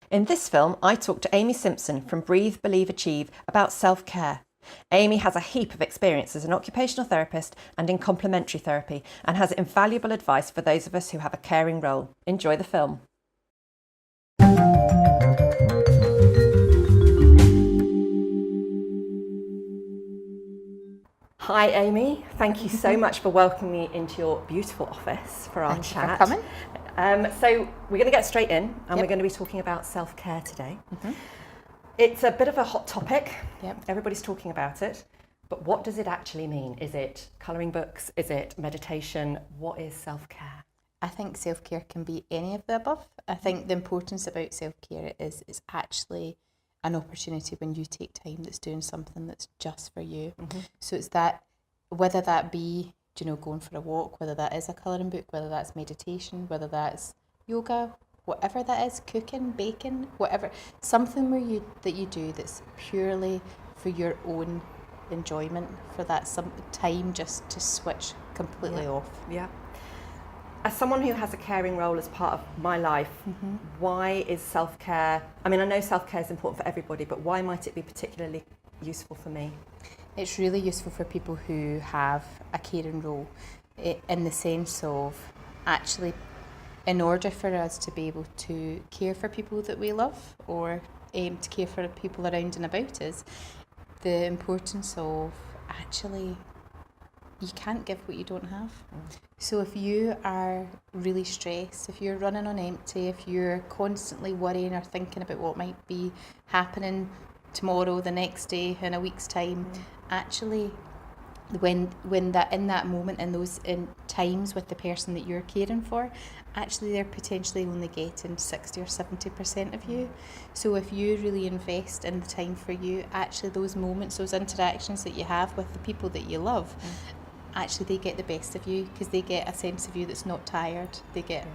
In this film, I talked to Amy Simpson from Breathe, Believe, Achieve about self-care. Amy has a heap of experience as an occupational therapist and in complementary therapy and has invaluable advice for those of us who have a caring role. Enjoy the film. Hi Amy, thank you so much for welcoming me into your beautiful office for our chat. Thank you for coming. So we're going to get straight in and we're going to be talking about self-care today. It's a bit of a hot topic. Everybody's talking about it, but what does it actually mean? Is it colouring books? Is it meditation? What is self-care? I think self-care can be any of the above. I think the importance about self-care is it's actually an opportunity when you take time that's doing something that's just for you. So it's that, whether that be, going for a walk, whether that is a colouring book, whether that's meditation, whether that's yoga, whatever that is, cooking, baking, whatever, something that you do that's purely for your own enjoyment, for that some time just to switch completely off. As someone who has a caring role as part of my life, why is self-care, I know self-care is important for everybody, but why might it be particularly useful for me? It's really useful for people who have a caring role, in the sense of actually, in order for us to be able to care for people that we love, or to care for people around and about us, the importance of actually, you can't give what you don't have. So if you are really stressed, if you're running on empty, if you're constantly worrying or thinking about what might be happening tomorrow, the next day, in a week's time, actually, when that in that moment, in those times with the person that you're caring for, actually they're potentially only getting 60 or 70% of you. So if you really invest in the time for you, actually those moments, those interactions that you have with the people that you love, actually they get the best of you, because they get a sense of you that's not tired. They get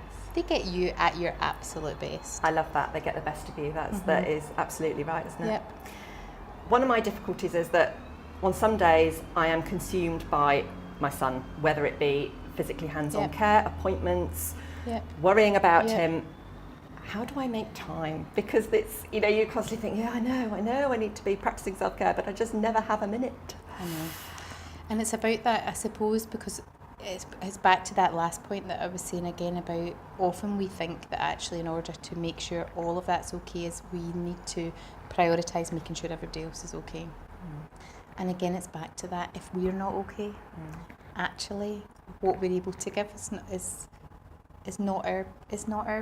you at your absolute best. I love that, they get the best of you. That is absolutely right, isn't it? One of my difficulties is that on some days I am consumed by my son, whether it be physically hands-on care, appointments, worrying about him. How do I make time? Because it's, you constantly think, I know I need to be practicing self-care, but I just never have a minute. I know. And it's about that, I suppose, because it's back to that last point that I was saying again about, often we think that actually in order to make sure all of that's okay, is we need to prioritise making sure everybody else is okay. And again, it's back to that, if we're not okay, actually what we're able to give is not our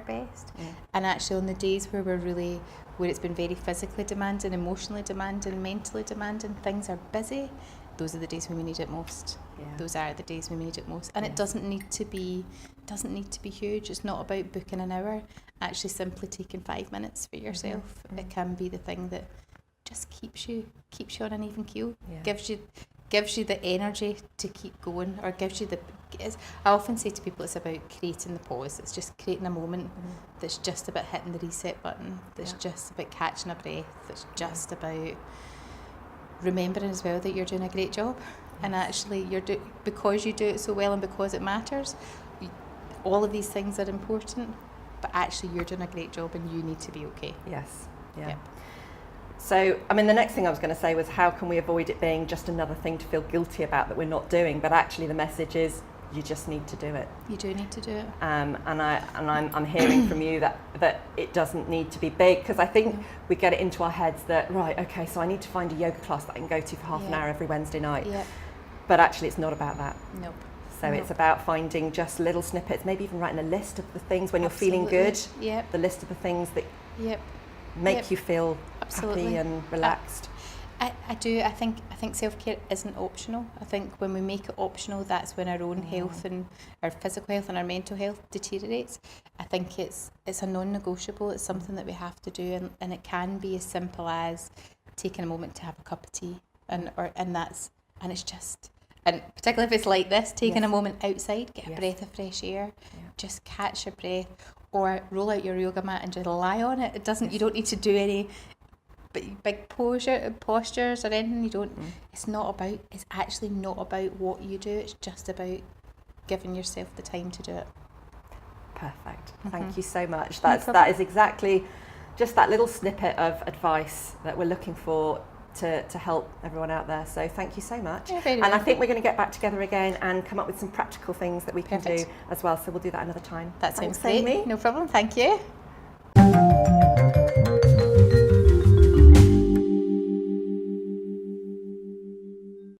best. And actually on the days where where it's been very physically demanding, emotionally demanding, mentally demanding, things are busy, those are the days when we need it most. Those are the days when we need it most. And it doesn't need to be huge. It's not about booking an hour. Actually simply taking 5 minutes for yourself. It can be the thing that just keeps you on an even keel. Gives you the energy to keep going, or gives you I often say to people, it's about creating the pause. It's just creating a moment that's just about hitting the reset button, that's just about catching a breath, that's just about remembering as well that you're doing a great job. And actually because you do it so well and because it matters, all of these things are important, but actually you're doing a great job and you need to be okay. So, the next thing I was going to say was, how can we avoid it being just another thing to feel guilty about that we're not doing? But actually the message is, you just need to do it. You do need to do it. And I'm hearing from you that it doesn't need to be big, because I think we get it into our heads that, right, okay, so I need to find a yoga class that I can go to for half an hour every Wednesday night. But actually it's not about that. Nope. So it's about finding just little snippets, maybe even writing a list of the things when you're feeling good, the list of the things that make you feel happy and relaxed. I do. I think self-care isn't optional. I think when we make it optional, that's when our own health and our physical health and our mental health deteriorates. I think it's a non-negotiable. It's something that we have to do, and it can be as simple as taking a moment to have a cup of tea, and it's just, and particularly if it's like this, taking a moment outside, get a breath of fresh air, just catch your breath, or roll out your yoga mat and just lie on it. You don't need to do any big postures or anything. You don't. It's actually not about what you do. It's just about giving yourself the time to do it. Perfect. Thank you so much. That is exactly just that little snippet of advice that we're looking for to help everyone out there. So thank you so much. And I think we're going to get back together again and come up with some practical things that we can do as well. So we'll do that another time. That sounds great. No problem. Thank you.